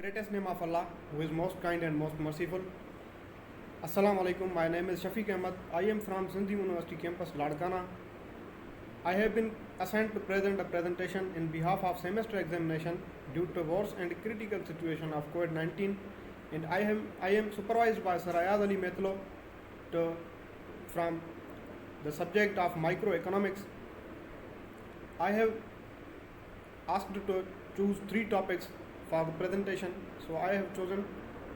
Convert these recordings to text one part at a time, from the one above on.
Greatest name of Allah, who is most kind and most merciful. Assalamu alaikum. My name is Shafiq Ahmed. I am from Sindhi University campus, Ladkana. I have been assigned to present a presentation in behalf of semester examination due to worse and critical situation of COVID-19, and I am supervised by Sir Ayaz Ali Metlo from the subject of microeconomics. I have asked to choose three topics for the presentation, so I have chosen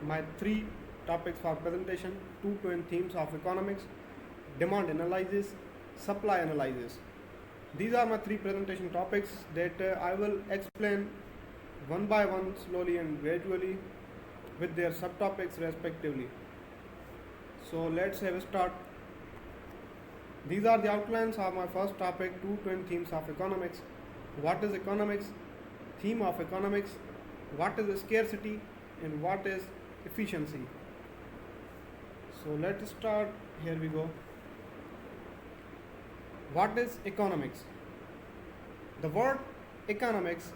my three topics for presentation: two twin themes of economics, demand analysis, supply analysis. These are my three presentation topics that I will explain one by one, slowly and gradually, with their subtopics respectively. So let's have a start. These are the outlines of my first topic: two twin themes of economics. What is economics? Theme of economics. What is scarcity and what is efficiency? So let's start. Here we go. What is economics? The word economics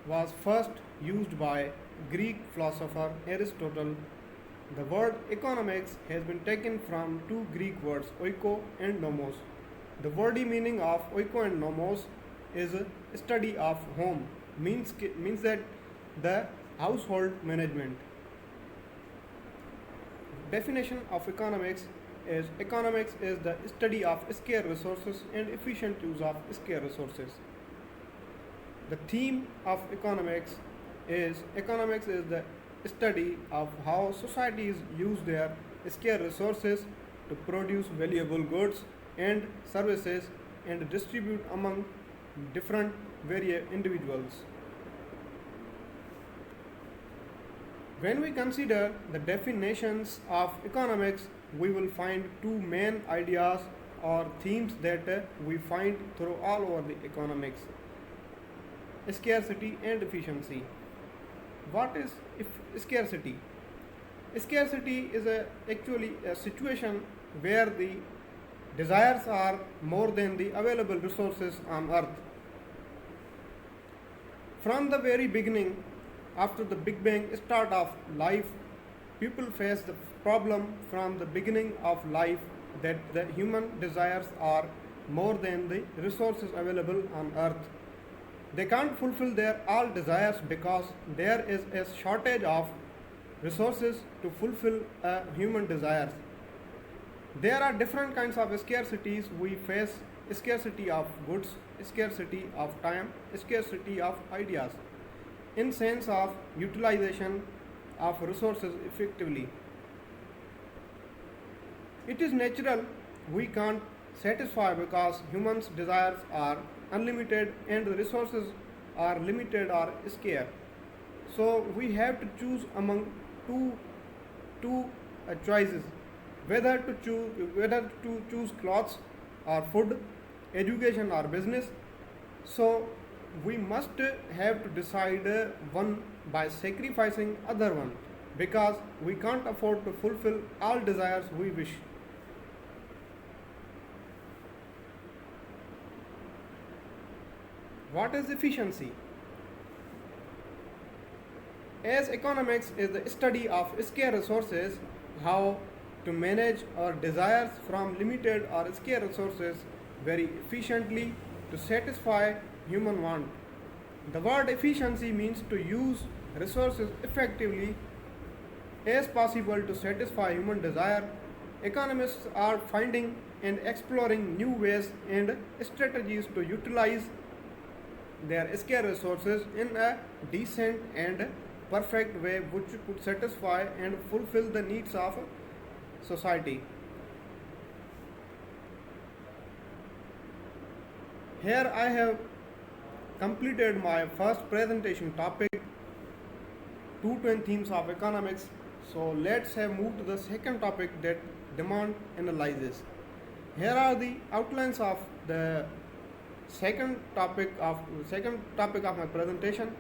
was first used by Greek philosopher Aristotle. The word economics has been taken from two Greek words, oiko and nomos. The wordy meaning of oiko and nomos is study of home, means that the household management. Definition of economics is the study of scarce resources and efficient use of scarce resources. The theme of economics is the study of how societies use their scarce resources to produce valuable goods and services and distribute among different various individuals. When we consider the definitions of economics, we will find two main ideas or themes that we find through all over the economics: scarcity and efficiency. What is scarcity? Scarcity is actually a situation where the desires are more than the available resources on earth. From the very beginning, after the Big Bang start of life, people face the problem from the beginning of life that the human desires are more than the resources available on earth. They can't fulfill their all desires because there is a shortage of resources to fulfill human desires. There are different kinds of scarcities we face: scarcity of goods, scarcity of time, scarcity of ideas, in sense of utilization of resources effectively. It is natural we can't satisfy because humans' desires are unlimited and the resources are limited or scarce. So we have to choose among two choices: whether to choose clothes or food, education or business. So we must have to decide one by sacrificing other one, because we can't afford to fulfill all desires we wish. What is efficiency? As economics is the study of scarce resources, how to manage our desires from limited or scarce resources very efficiently to satisfy human want. The word efficiency means to use resources effectively as possible to satisfy human desire. Economists are finding and exploring new ways and strategies to utilize their scarce resources in a decent and perfect way which could satisfy and fulfill the needs of society. Here I have completed my first presentation topic, two twin themes of economics. So let's have moved to the second topic, that demand analysis. Here are the outlines of the second topic of my presentation.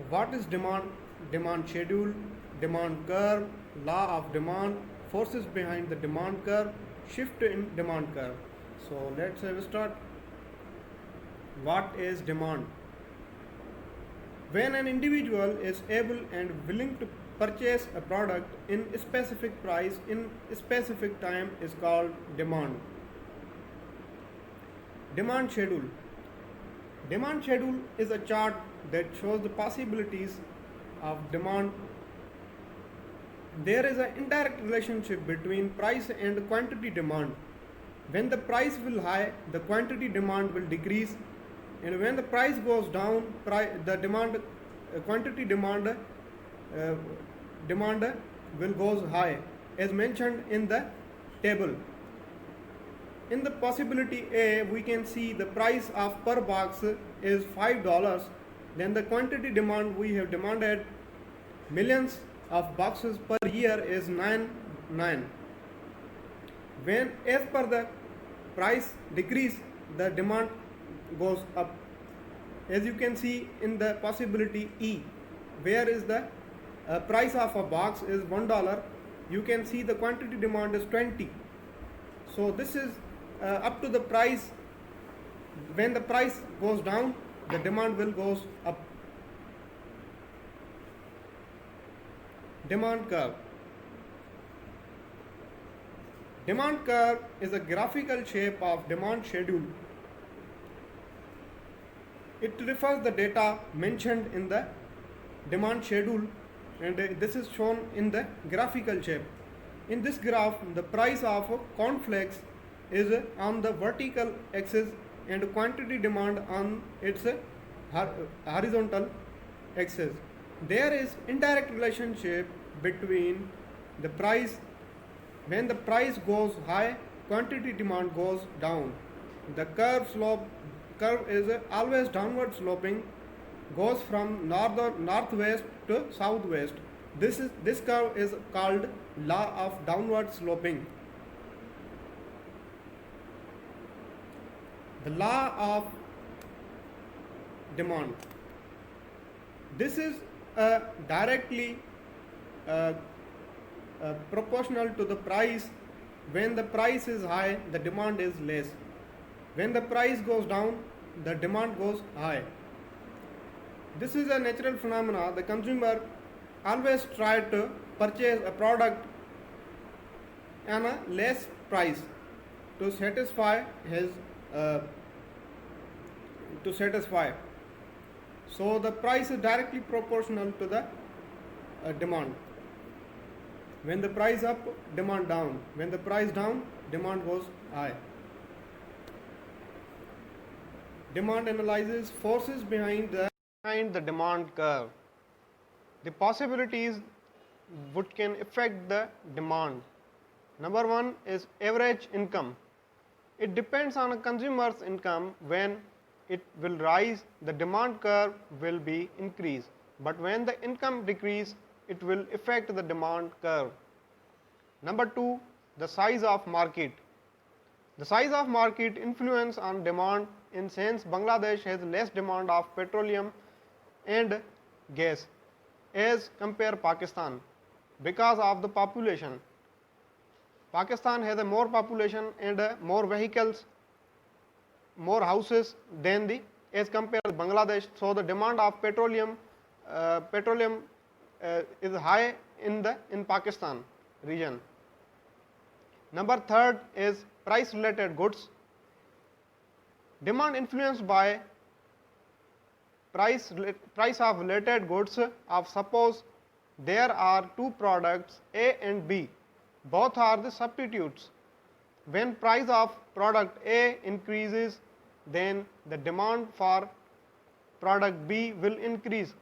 What is demand? Demand schedule, demand curve, law of demand, forces behind the demand curve, shift in demand curve. So let's have a start. What is demand? When an individual is able and willing to purchase a product in a specific price in a specific time is called demand. Demand schedule. Demand schedule is a chart that shows the possibilities of demand. There is an indirect relationship between price and quantity demand. When the price will high, the quantity demand will decrease, and when the price goes down, the demand quantity demand will goes high, as mentioned in the table. In the possibility A, we can see the price of per box is $5. Then the quantity demand we have demanded millions of boxes per year is 9. When as per the price decrease, the demand goes up. As you can see in the possibility E, where is the price of a box is $1, you can see the quantity demand is 20. So this is up to the price. When the price goes down, the demand will goes up. Demand curve. Demand curve is a graphical shape of demand schedule. It refers the data mentioned in the demand schedule, and this is shown in the graphical shape. In this graph, the price of cornflakes is on the vertical axis and quantity demand on its horizontal axis. There is indirect relationship between the price. When the price goes high, quantity demand goes down. The curve is always downward sloping, goes from northwest to southwest. This curve is called law of downward sloping. The law of demand. This is directly proportional to the price. When the price is high, the demand is less. When the price goes down, the demand goes high. This is a natural phenomena. The consumer always try to purchase a product at a less price to satisfy his So the price is directly proportional to the demand. When the price up, demand down. When the price down, demand goes high. Demand analyzes forces behind the demand curve. The possibilities which can affect the demand. Number one is average income. It depends on a consumer's income. When it will rise, the demand curve will be increased. But when the income decrease, it will affect the demand curve. Number two, the size of market. The size of market influence on demand. In sense, Bangladesh has less demand of petroleum and gas as compare Pakistan because of the population. Pakistan has a more population and more vehicles, more houses than the as compared to Bangladesh. So the demand of petroleum is high in Pakistan region. Number third is price related goods. Demand influenced by price of related goods. Of suppose there are two products A and B, both are the substitutes. When price of product A increases, then the demand for product B will increase,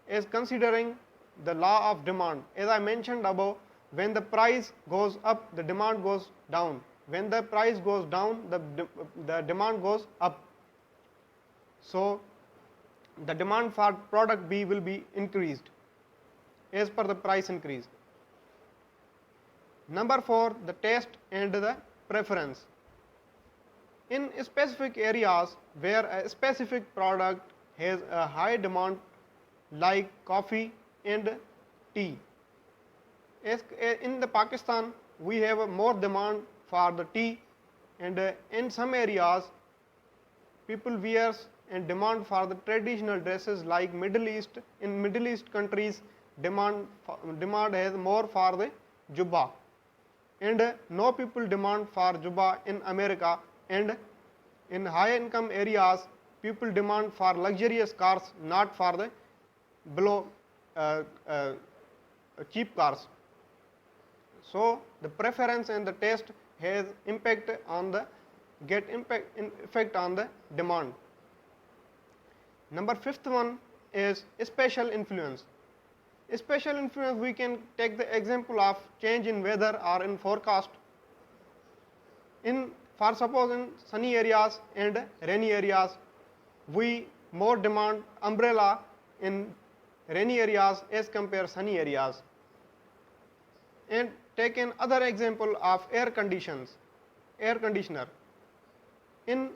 as considering the law of demand. As I mentioned above, when the price goes up, the demand goes down. When the price goes down, the demand goes up. So the demand for product B will be increased as per the price increase. Number four, the taste and the preference. In specific areas where a specific product has a high demand, like coffee and tea. As in the Pakistan, we have a more demand for the tea, and in some areas people wears and demand for the traditional dresses like Middle East. In Middle East countries, demand has more for the jubba, and no people demand for jubba in America. And in high income areas, people demand for luxurious cars, not for the below cheap cars. So the preference and the taste has impact on the effect on the demand. Number fifth one is spatial influence. Spatial influence, we can take the example of change in weather or in forecast. For suppose in sunny areas and rainy areas, we more demand umbrella in rainy areas as compare sunny areas. And take another example of air conditioner. In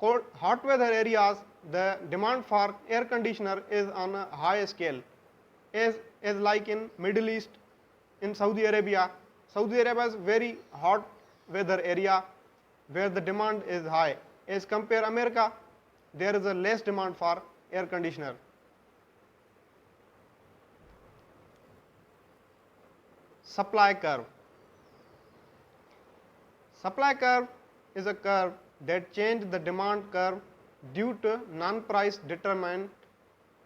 hot weather areas, the demand for air conditioner is on a high scale, as like in Middle East, in Saudi Arabia. Saudi Arabia is very hot weather area where the demand is high. As compare America, there is a less demand for air conditioner. Supply curve. Supply curve is a curve that changes the demand curve due to non-price determined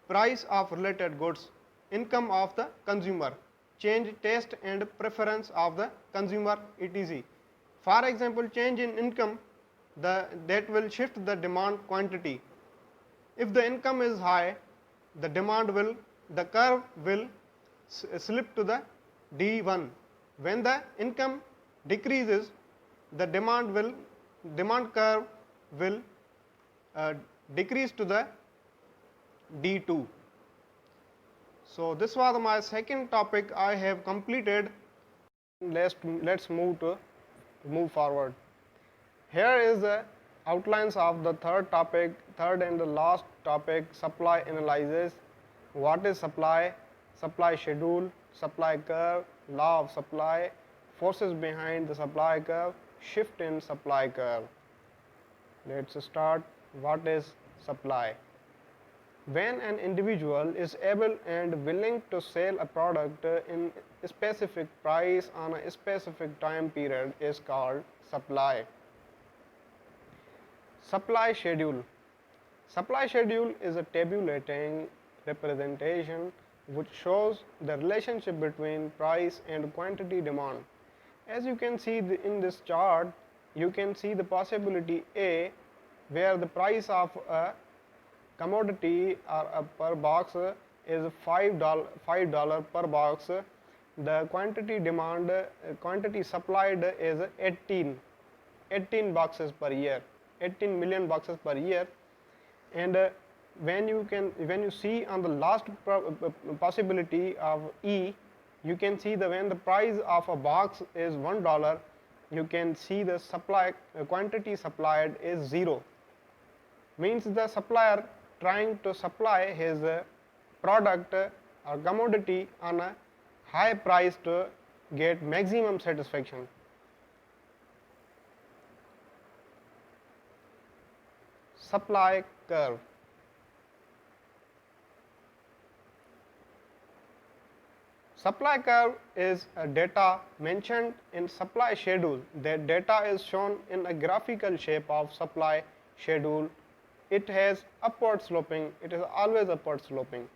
price of related goods, income of the consumer, change taste and preference of the consumer, etc. For example, change in income that will shift the demand quantity. If the income is high, the curve will slip to the D1. When the income decreases, the demand curve will decrease to the D2. So this was my second topic I have completed. Let's move forward. Here is the outlines of the third and the last topic, supply analysis. What is supply? Supply schedule, supply curve, law of supply, forces behind the supply curve, shift in supply curve. Let's start. What is supply? When an individual is able and willing to sell a product in a specific price on a specific time period is called supply. Supply schedule. Supply schedule is a tabulating representation which shows the relationship between price and quantity demand. As you can see in this chart, you can see the possibility A, where the price of a commodity or per box is $5 per box. The quantity supplied is 18 boxes per year, 18 million boxes per year. And when you see on the last possibility of E, you can see that when the price of a box is $1, you can see the quantity supplied is 0. Means the supplier trying to supply his product or commodity on a high price to get maximum satisfaction. Supply curve. Supply curve is a data mentioned in supply schedule. That data is shown in a graphical shape of supply schedule. It has upward sloping. It is always upward sloping.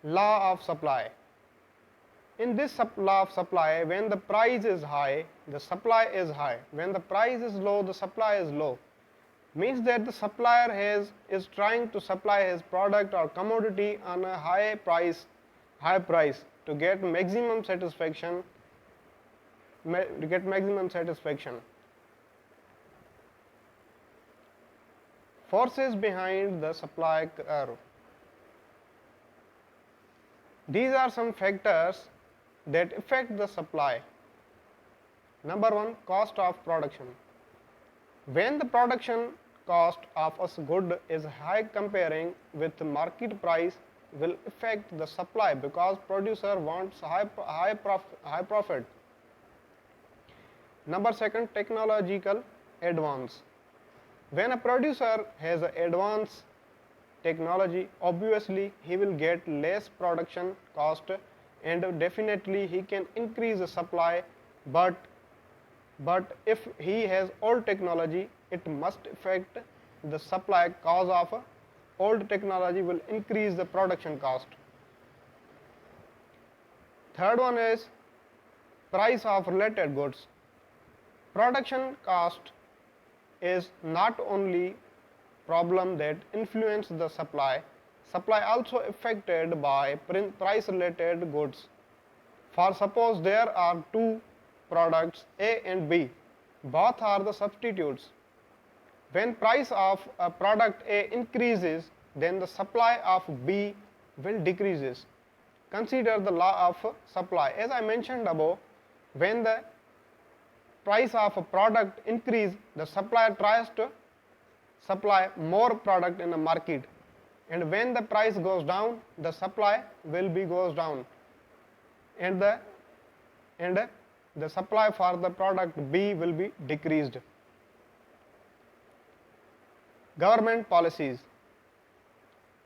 Law of supply. In this law of supply, when the price is high, the supply is high. When the price is low, the supply is low. Means that the supplier is trying to supply his product or commodity on a high price to get maximum satisfaction. Forces behind the supply curve. These are some factors that affect the supply. Number one, cost of production. When the production cost of a good is high comparing with the market price will affect the supply because producer wants high profit. Number second, technological advance. When a producer has an advanced technology, obviously he will get less production cost and definitely he can increase the supply, but if he has old technology, it must affect the supply cause of old technology will increase the production cost. Third one is price of related goods. Production cost is not only problem that influence the supply, supply also affected by price related goods. For suppose there are two products A and B, both are the substitutes. When price of a product A increases, then the supply of B will decreases. Consider the law of supply. As I mentioned above, when the price of a product increase, the supplier tries to supply more product in the market, and when the price goes down, the supply will be goes down, and the supply for the product B will be decreased. Government policies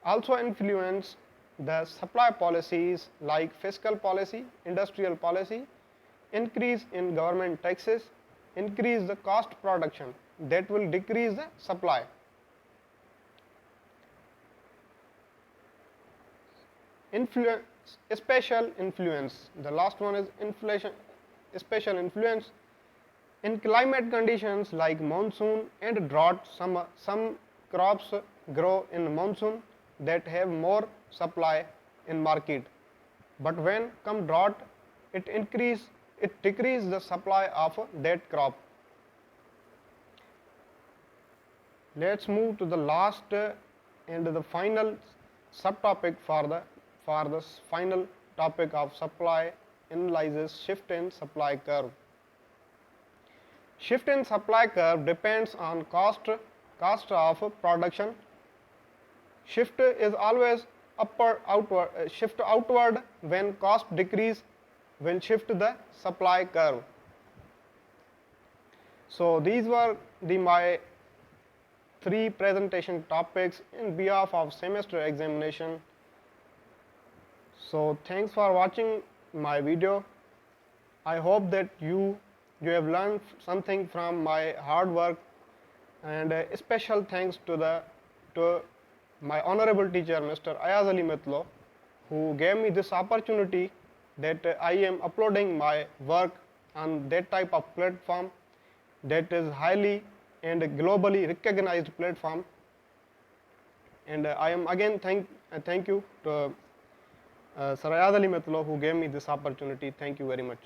also influence the supply policies like fiscal policy, industrial policy, increase in government taxes, increase the cost production, that will decrease the supply. Special influence, the last one is inflation, special influence. In climate conditions like monsoon and drought, some crops grow in monsoon that have more supply in market, but when come drought, it decrease the supply of that crop. Let's move to the last and the final subtopic for the final topic of supply analysis, shift in supply curve. Shift in supply curve depends on cost of production. Shift is always shift outward. When cost decrease, will shift the supply curve. So these were my 3 presentation topics in behalf of semester examination. So thanks for watching my video. I hope that you have learned something from my hard work, and a special thanks to my honorable teacher Mr. Ayaz Ali Mitlo, who gave me this opportunity that I am uploading my work on that type of platform that is highly and globally recognized platform. And I am again thank you to Sir Ayaz Ali Mitlo, who gave me this opportunity. Thank you very much.